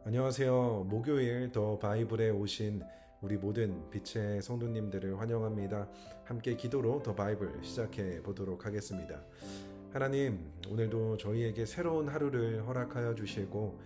안녕하세요. 목요일 더 바이블에 오신 우리 모든 빛의 성도님들을 환영합니다. 함께 기도로 더 바이블 시작해 보도록 하겠습니다. 하나님, 오늘도 저희에게 새로운 하루를 허락하여 주시고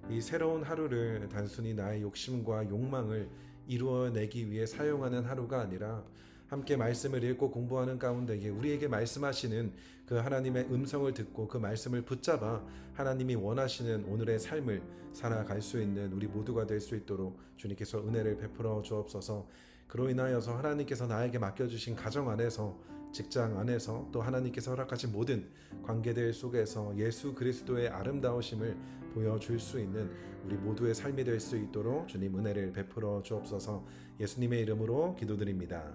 이 새로운 하루를 단순히 나의 욕심과 욕망을 이루어내기 위해 사용하는 하루가 아니라 함께 말씀을 읽고 공부하는 가운데에 우리에게 말씀하시는 그 하나님의 음성을 듣고 그 말씀을 붙잡아 하나님이 원하시는 오늘의 삶을 살아갈 수 있는 우리 모두가 될 수 있도록 주님께서 은혜를 베풀어 주옵소서. 그로 인하여서 하나님께서 나에게 맡겨주신 가정 안에서, 직장 안에서, 또 하나님께서 허락하신 모든 관계들 속에서 예수 그리스도의 아름다우심을 보여줄 수 있는 우리 모두의 삶이 될 수 있도록 주님 은혜를 베풀어 주옵소서. 예수님의 이름으로 기도드립니다.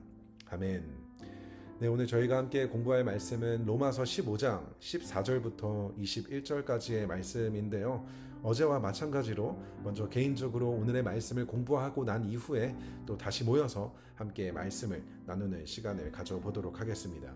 아멘. 네, 오늘 저희가 함께 공부할 말씀은 로마서 15장 14절부터 21절까지의 말씀인데요. 어제와 마찬가지로 먼저 개인적으로 오늘의 말씀을 공부하고 난 이후에 또 다시 모여서 함께 말씀을 나누는 시간을 가져보도록 하겠습니다.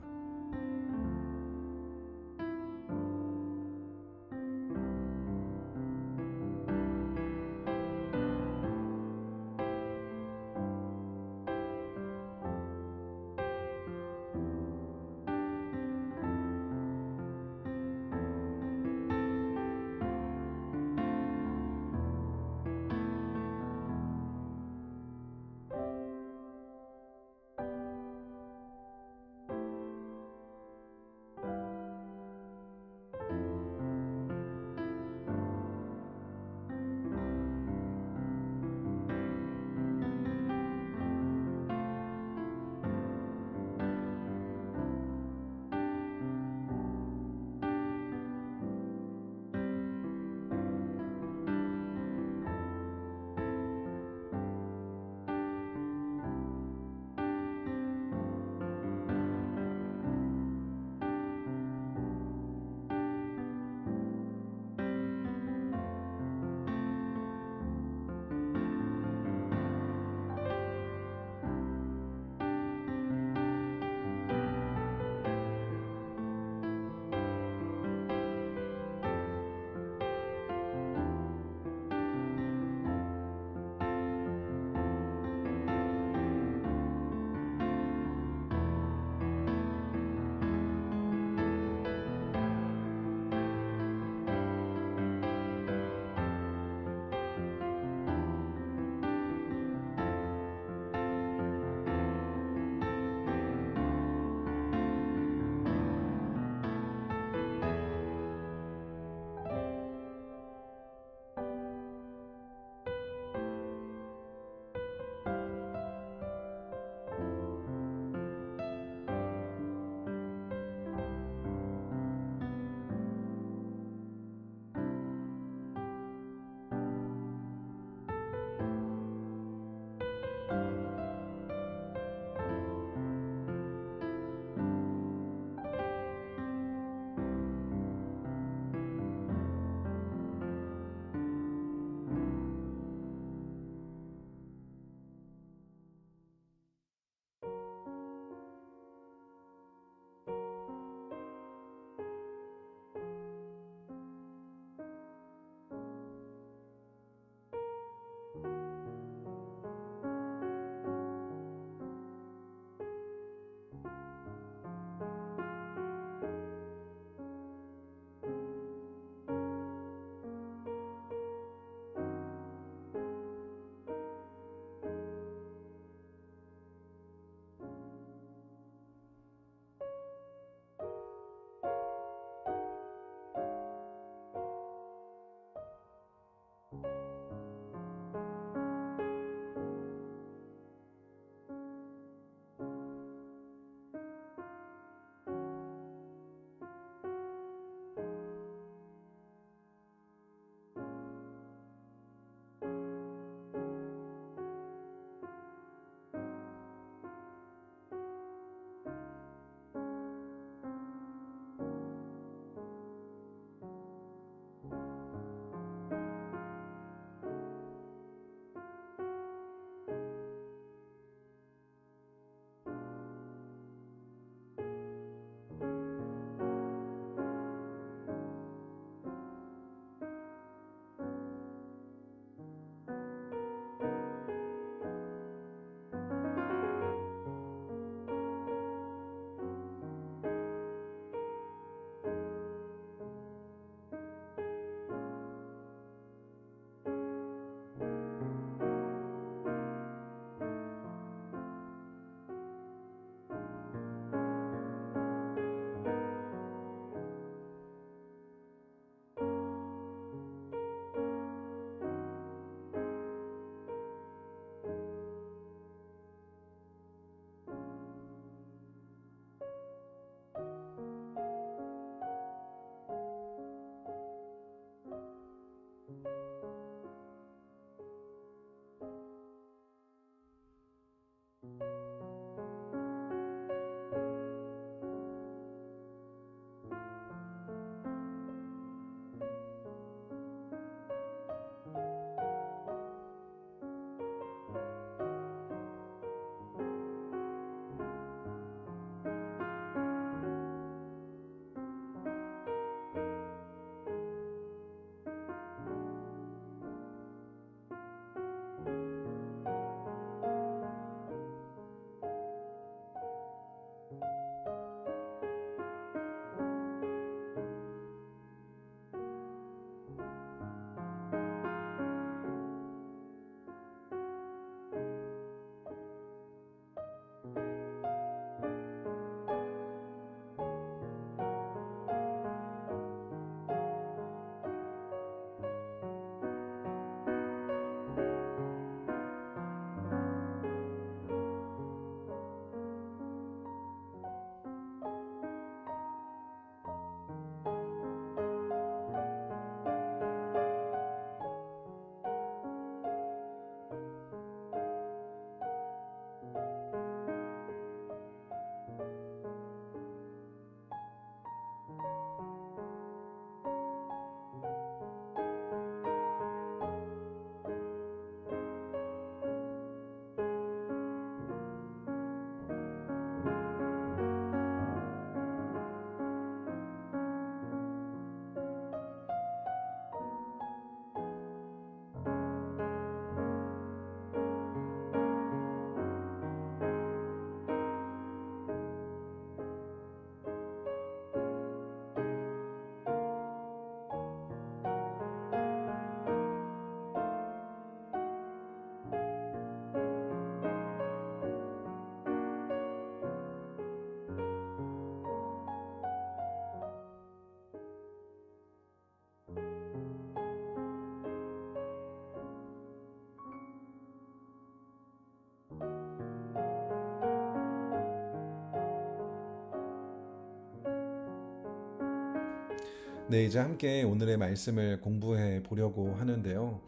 네, 이제 함께 오늘의 말씀을 공부해 보려고 하는데요.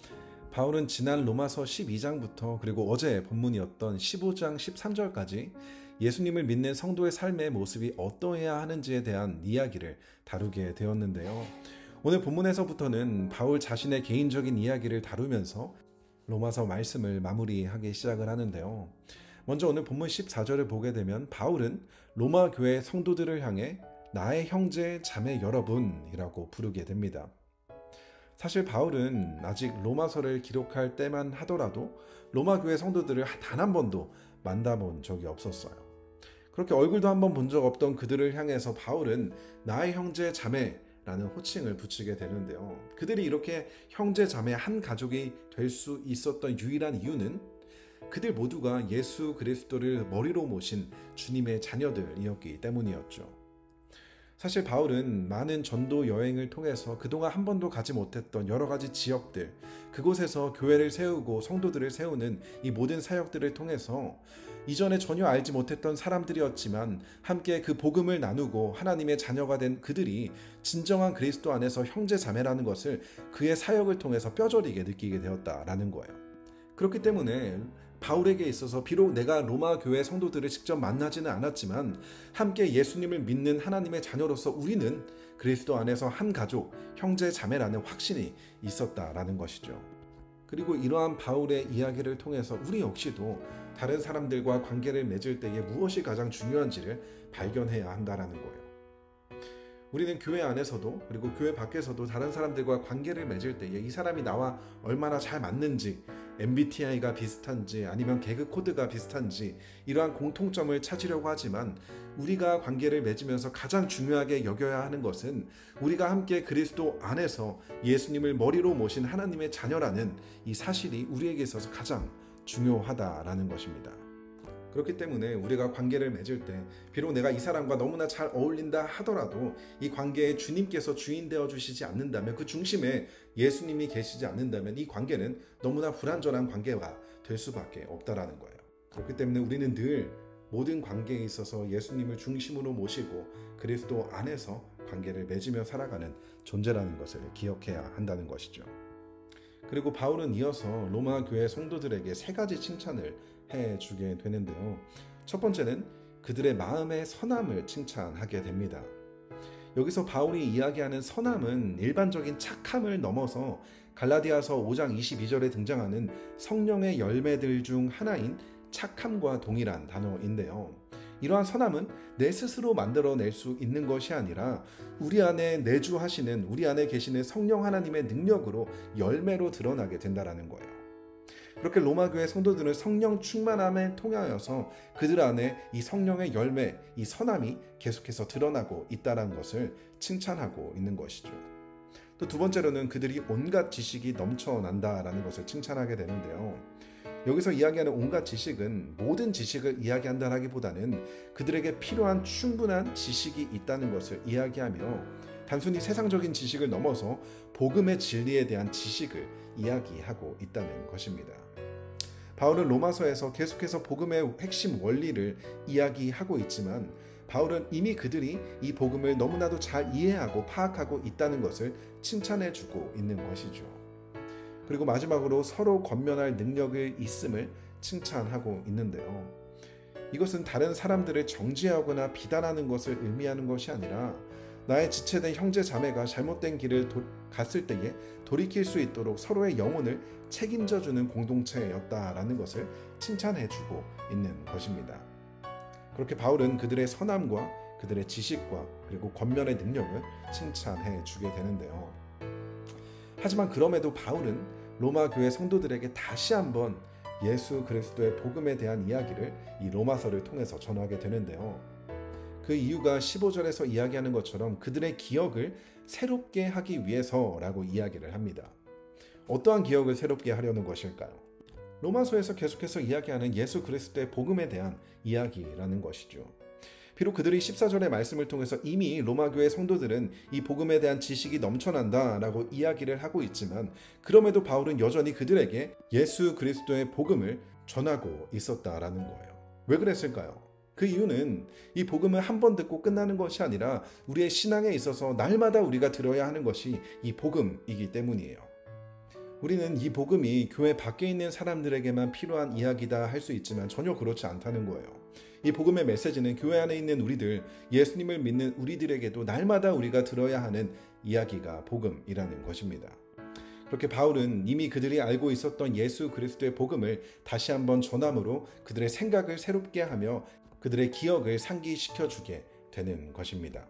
바울은 지난 로마서 12장부터 그리고 어제 본문이었던 15장 13절까지 예수님을 믿는 성도의 삶의 모습이 어떠해야 하는지에 대한 이야기를 다루게 되었는데요. 오늘 본문에서부터는 바울 자신의 개인적인 이야기를 다루면서 로마서 말씀을 마무리하기 시작을 하는데요. 먼저 오늘 본문 14절을 보게 되면 바울은 로마 교회 성도들을 향해 나의 형제 자매 여러분이라고 부르게 됩니다. 사실 바울은 아직 로마서를 기록할 때만 하더라도 로마 교회 성도들을 단 한 번도 만나본 적이 없었어요. 그렇게 얼굴도 한 번 본 적 없던 그들을 향해서 바울은 나의 형제 자매라는 호칭을 붙이게 되는데요. 그들이 이렇게 형제 자매 한 가족이 될 수 있었던 유일한 이유는 그들 모두가 예수 그리스도를 머리로 모신 주님의 자녀들이었기 때문이었죠. 사실 바울은 많은 전도 여행을 통해서 그동안 한 번도 가지 못했던 여러 가지 지역들, 그곳에서 교회를 세우고 성도들을 세우는 이 모든 사역들을 통해서 이전에 전혀 알지 못했던 사람들이었지만 함께 그 복음을 나누고 하나님의 자녀가 된 그들이 진정한 그리스도 안에서 형제 자매라는 것을 그의 사역을 통해서 뼈저리게 느끼게 되었다라는 거예요. 그렇기 때문에 바울에게 있어서 비록 내가 로마 교회 성도들을 직접 만나지는 않았지만 함께 예수님을 믿는 하나님의 자녀로서 우리는 그리스도 안에서 한 가족, 형제 자매라는 확신이 있었다라는 것이죠. 그리고 이러한 바울의 이야기를 통해서 우리 역시도 다른 사람들과 관계를 맺을 때에 무엇이 가장 중요한지를 발견해야 한다라는 거예요. 우리는 교회 안에서도 그리고 교회 밖에서도 다른 사람들과 관계를 맺을 때에 이 사람이 나와 얼마나 잘 맞는지, MBTI가 비슷한지 아니면 개그 코드가 비슷한지 이러한 공통점을 찾으려고 하지만 우리가 관계를 맺으면서 가장 중요하게 여겨야 하는 것은 우리가 함께 그리스도 안에서 예수님을 머리로 모신 하나님의 자녀라는 이 사실이 우리에게 있어서 가장 중요하다라는 것입니다. 그렇기 때문에 우리가 관계를 맺을 때 비록 내가 이 사람과 너무나 잘 어울린다 하더라도 이 관계에 주님께서 주인 되어 주시지 않는다면, 그 중심에 예수님이 계시지 않는다면 이 관계는 너무나 불완전한 관계가 될 수밖에 없다라는 거예요. 그렇기 때문에 우리는 늘 모든 관계에 있어서 예수님을 중심으로 모시고 그리스도 안에서 관계를 맺으며 살아가는 존재라는 것을 기억해야 한다는 것이죠. 그리고 바울은 이어서 로마 교회 성도들에게 세 가지 칭찬을 해주게 되는데요. 첫 번째는 그들의 마음의 선함을 칭찬하게 됩니다. 여기서 바울이 이야기하는 선함은 일반적인 착함을 넘어서 갈라디아서 5장 22절에 등장하는 성령의 열매들 중 하나인 착함과 동일한 단어인데요. 이러한 선함은 내 스스로 만들어낼 수 있는 것이 아니라 우리 안에 내주하시는, 우리 안에 계시는 성령 하나님의 능력으로 열매로 드러나게 된다는 거예요. 그렇게 로마 교회 성도들은 성령 충만함에 통하여서 그들 안에 이 성령의 열매, 이 선함이 계속해서 드러나고 있다는 것을 칭찬하고 있는 것이죠. 또 두 번째로는 그들이 온갖 지식이 넘쳐난다라는 것을 칭찬하게 되는데요. 여기서 이야기하는 온갖 지식은 모든 지식을 이야기한다라기보다는 그들에게 필요한 충분한 지식이 있다는 것을 이야기하며 단순히 세상적인 지식을 넘어서 복음의 진리에 대한 지식을 이야기하고 있다는 것입니다. 바울은 로마서에서 계속해서 복음의 핵심 원리를 이야기하고 있지만 바울은 이미 그들이 이 복음을 너무나도 잘 이해하고 파악하고 있다는 것을 칭찬해주고 있는 것이죠. 그리고 마지막으로 서로 권면할 능력을 있음을 칭찬하고 있는데요. 이것은 다른 사람들을 정죄하거나 비난하는 것을 의미하는 것이 아니라 나의 지체된 형제 자매가 잘못된 길을 갔을 때에 돌이킬 수 있도록 서로의 영혼을 책임져주는 공동체였다라는 것을 칭찬해주고 있는 것입니다. 그렇게 바울은 그들의 선함과 그들의 지식과 그리고 권면의 능력을 칭찬해주게 되는데요. 하지만 그럼에도 바울은 로마 교회 성도들에게 다시 한번 예수 그리스도의 복음에 대한 이야기를 이 로마서를 통해서 전하게 되는데요. 그 이유가 15절에서 이야기하는 것처럼 그들의 기억을 새롭게 하기 위해서라고 이야기를 합니다. 어떠한 기억을 새롭게 하려는 것일까요? 로마서에서 계속해서 이야기하는 예수 그리스도의 복음에 대한 이야기라는 것이죠. 비록 그들이 14절의 말씀을 통해서 이미 로마 교회 성도들은 이 복음에 대한 지식이 넘쳐난다라고 이야기를 하고 있지만 그럼에도 바울은 여전히 그들에게 예수 그리스도의 복음을 전하고 있었다라는 거예요. 왜 그랬을까요? 그 이유는 이 복음을 한 번 듣고 끝나는 것이 아니라 우리의 신앙에 있어서 날마다 우리가 들어야 하는 것이 이 복음이기 때문이에요. 우리는 이 복음이 교회 밖에 있는 사람들에게만 필요한 이야기다 할 수 있지만 전혀 그렇지 않다는 거예요. 이 복음의 메시지는 교회 안에 있는 우리들, 예수님을 믿는 우리들에게도 날마다 우리가 들어야 하는 이야기가 복음이라는 것입니다. 그렇게 바울은 이미 그들이 알고 있었던 예수 그리스도의 복음을 다시 한번 전함으로 그들의 생각을 새롭게 하며 그들의 기억을 상기시켜주게 되는 것입니다.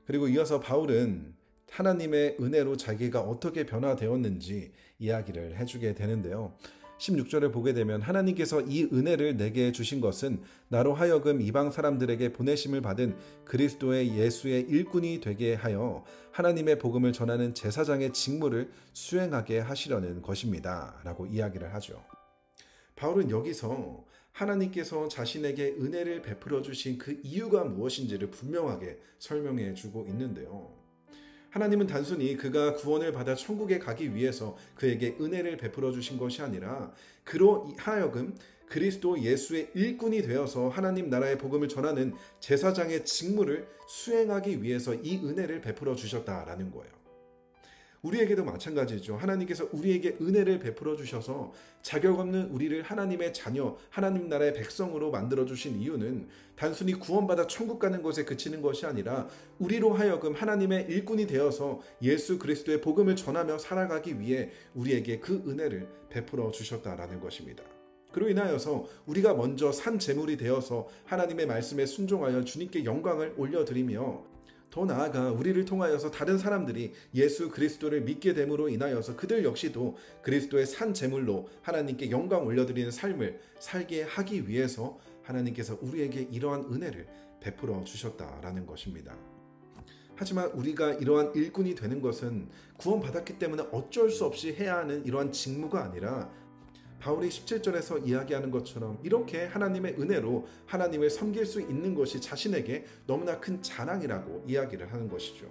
그리고 이어서 바울은 하나님의 은혜로 자기가 어떻게 변화되었는지 이야기를 해주게 되는데요. 16절을 보게 되면 하나님께서 이 은혜를 내게 주신 것은 나로 하여금 이방 사람들에게 보내심을 받은 그리스도의 예수의 일꾼이 되게 하여 하나님의 복음을 전하는 제사장의 직무를 수행하게 하시려는 것입니다. 라고 이야기를 하죠. 바울은 여기서 하나님께서 자신에게 은혜를 베풀어 주신 그 이유가 무엇인지를 분명하게 설명해 주고 있는데요. 하나님은 단순히 그가 구원을 받아 천국에 가기 위해서 그에게 은혜를 베풀어 주신 것이 아니라 그로 하여금 그리스도 예수의 일꾼이 되어서 하나님 나라의 복음을 전하는 제사장의 직무를 수행하기 위해서 이 은혜를 베풀어 주셨다라는 거예요. 우리에게도 마찬가지죠. 하나님께서 우리에게 은혜를 베풀어 주셔서 자격 없는 우리를 하나님의 자녀, 하나님 나라의 백성으로 만들어 주신 이유는 단순히 구원받아 천국 가는 것에 그치는 것이 아니라 우리로 하여금 하나님의 일꾼이 되어서 예수 그리스도의 복음을 전하며 살아가기 위해 우리에게 그 은혜를 베풀어 주셨다라는 것입니다. 그로 인하여서 우리가 먼저 산 제물이 되어서 하나님의 말씀에 순종하여 주님께 영광을 올려드리며 더 나아가 우리를 통하여서 다른 사람들이 예수 그리스도를 믿게 됨으로 인하여서 그들 역시도 그리스도의 산 제물로 하나님께 영광 올려드리는 삶을 살게 하기 위해서 하나님께서 우리에게 이러한 은혜를 베풀어 주셨다라는 것입니다. 하지만 우리가 이러한 일꾼이 되는 것은 구원받았기 때문에 어쩔 수 없이 해야 하는 이러한 직무가 아니라 바울이 17절에서 이야기하는 것처럼 이렇게 하나님의 은혜로 하나님을 섬길 수 있는 것이 자신에게 너무나 큰 자랑이라고 이야기를 하는 것이죠.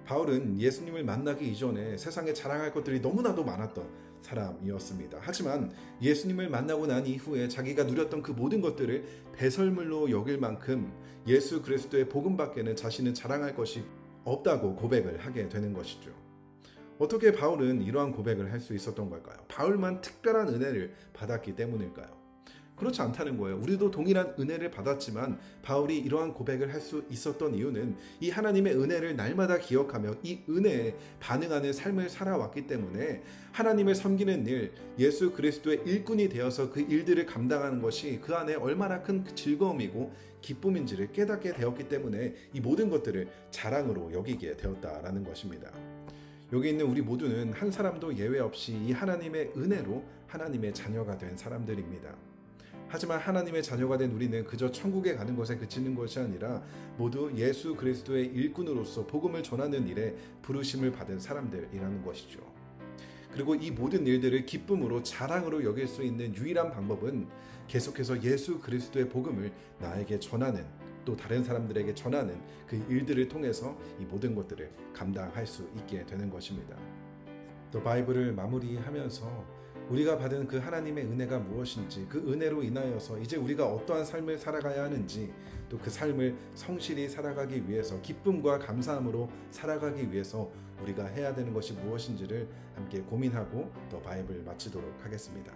바울은 예수님을 만나기 이전에 세상에 자랑할 것들이 너무나도 많았던 사람이었습니다. 하지만 예수님을 만나고 난 이후에 자기가 누렸던 그 모든 것들을 배설물로 여길 만큼 예수 그리스도의 복음밖에는 자신은 자랑할 것이 없다고 고백을 하게 되는 것이죠. 어떻게 바울은 이러한 고백을 할 수 있었던 걸까요? 바울만 특별한 은혜를 받았기 때문일까요? 그렇지 않다는 거예요. 우리도 동일한 은혜를 받았지만 바울이 이러한 고백을 할 수 있었던 이유는 이 하나님의 은혜를 날마다 기억하며 이 은혜에 반응하는 삶을 살아왔기 때문에 하나님을 섬기는 일, 예수 그리스도의 일꾼이 되어서 그 일들을 감당하는 것이 그 안에 얼마나 큰 즐거움이고 기쁨인지를 깨닫게 되었기 때문에 이 모든 것들을 자랑으로 여기게 되었다라는 것입니다. 여기 있는 우리 모두는 한 사람도 예외 없이 이 하나님의 은혜로 하나님의 자녀가 된 사람들입니다. 하지만 하나님의 자녀가 된 우리는 그저 천국에 가는 것에 그치는 것이 아니라 모두 예수 그리스도의 일꾼으로서 복음을 전하는 일에 부르심을 받은 사람들이라는 것이죠. 그리고 이 모든 일들을 기쁨으로 자랑으로 여길 수 있는 유일한 방법은 계속해서 예수 그리스도의 복음을 나에게 전하는 또 다른 사람들에게 전하는 그 일들을 통해서 이 모든 것들을 감당할 수 있게 되는 것입니다. 또 바이블을 마무리하면서 우리가 받은 그 하나님의 은혜가 무엇인지, 그 은혜로 인하여서 이제 우리가 어떠한 삶을 살아가야 하는지, 또 그 삶을 성실히 살아가기 위해서 기쁨과 감사함으로 살아가기 위해서 우리가 해야 되는 것이 무엇인지를 함께 고민하고 또 바이블 마치도록 하겠습니다.